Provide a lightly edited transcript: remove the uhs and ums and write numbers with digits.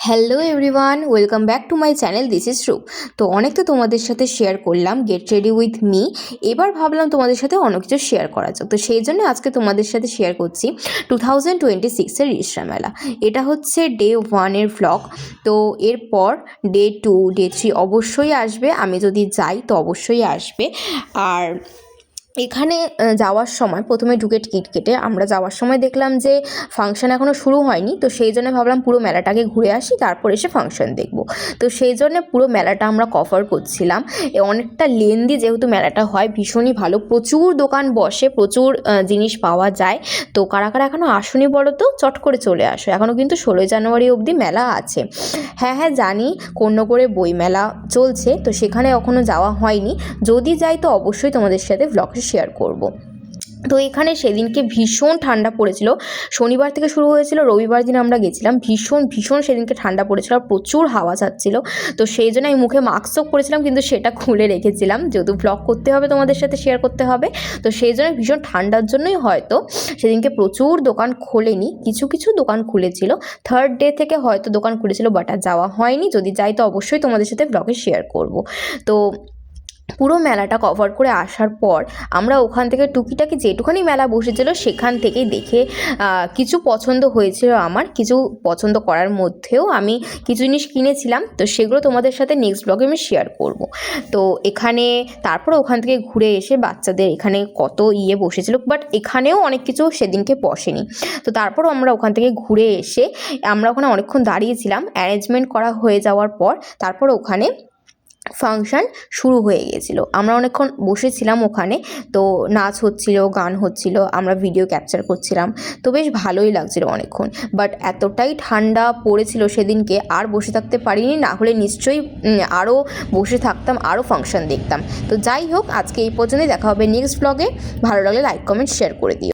Hello everyone, welcome back to my channel. This is রূপ। তো অনেক তো তোমাদের সাথে শেয়ার করলাম গেট রেডি উইথ মি। এবার ভাবলাম তোমাদের সাথে অন্য কিছু শেয়ার করা যাক, তো সেই জন্য আজকে তোমাদের সাথে শেয়ার করছি 2026-এর রিষড়া মেলা। এটা হচ্ছে ডে 1-এর ভ্লগ। তো এরপর ডে 2, ডে 3 অবশ্যই আসবে। আমি যদি যাই তো অবশ্যই আসবে। আর এখানে যাওয়ার সময় প্রথমে ঢুকে টিকিট কেটে আমরা যাওয়ার সময় দেখলাম যে ফাংশন এখনও শুরু হয়নি, তো সেই জন্য ভাবলাম পুরো মেলাটাকে ঘুরে আসি, তারপর এসে ফাংশন দেখব। তো সেই জন্য পুরো মেলাটা আমরা কভার করছিলাম। অনেকটা লেন্দি যেহেতু মেলাটা হয়, ভীষণই ভালো, প্রচুর দোকান বসে, প্রচুর জিনিস পাওয়া যায়। তো কারা কারা এখনও আসুনি বলো তো, চট করে চলে আসো, এখনও কিন্তু 16 জানুয়ারি অবধি মেলা আছে। হ্যাঁ হ্যাঁ জানি, কর্ণগড়ে বই মেলা চলছে, তো সেখানে এখনও যাওয়া হয়নি। যদি যাই তো অবশ্যই তোমাদের সাথে ব্লগে শেয়ার করব। তো এখানে সেদিনকে ভীষণ ঠান্ডা পড়েছিল। শনিবার থেকে শুরু হয়েছিল, রবিবার দিন আমরা গেছিলাম। ভীষণ ভীষণ সেদিনকে ঠান্ডা পড়েছিল, আর প্রচুর হাওয়া ছাড়ছিল। তো সেই জন্য আমি মুখে মাস্কও পরেছিলাম, কিন্তু সেটা খুলে রেখেছিলাম, যেহেতু ব্লগ করতে হবে, তোমাদের সাথে শেয়ার করতে হবে। তো সেই জন্য ভীষণ ঠান্ডার জন্যই হয়তো সেদিনকে প্রচুর দোকান খোলেনি, কিছু কিছু দোকান খুলেছিল। থার্ড ডে থেকে হয়তো দোকান খুলেছিল, বাট আর যাওয়া হয়নি। যদি যাই তো অবশ্যই তোমাদের সাথে ব্লগে শেয়ার করব। তো পুরো মেলাটা কভার করে আসার পর আমরা ওখান থেকে টুকিটাকি যেটুখানি মেলা বসেছিল সেখান থেকেই দেখে কিছু পছন্দ হয়েছিল আমার। কিছু পছন্দ করার মধ্যেও আমি কিছু জিনিস কিনেছিলাম, তো সেগুলো তোমাদের সাথে নেক্সট ব্লগে আমি শেয়ার করব। তো এখানে তারপর ওখান থেকে ঘুরে এসে বাচ্চাদের এখানে কত বসেছিল, বাট এখানেও অনেক কিছু সেদিনকে বসেনি। তো তারপরও আমরা ওখান থেকে ঘুরে এসে আমরা ওখানে অনেকক্ষণ দাঁড়িয়েছিলাম। অ্যারেঞ্জমেন্ট করা হয়ে যাওয়ার পর তারপর ওখানে ফাংশন শুরু হয়ে গিয়েছিল। আমরা অনেকক্ষণ বসেছিলাম ওখানে, তো নাচ হচ্ছিল, গান হচ্ছিল, আমরা ভিডিও ক্যাপচার করছিলাম। তো বেশ ভালোই লাগছিল অনেকক্ষণ। বাট এতটাই ঠান্ডা পড়েছিল সেদিনকে, আর বসে থাকতে পারিনি, না হলে নিশ্চয়ই আরও বসে থাকতাম, আরও ফাংশন দেখতাম। তো যাই হোক, আজকে এই পর্যন্তই। দেখা হবে নেক্সট ব্লগে। ভালো লাগলে লাইক কমেন্ট শেয়ার করে দিও।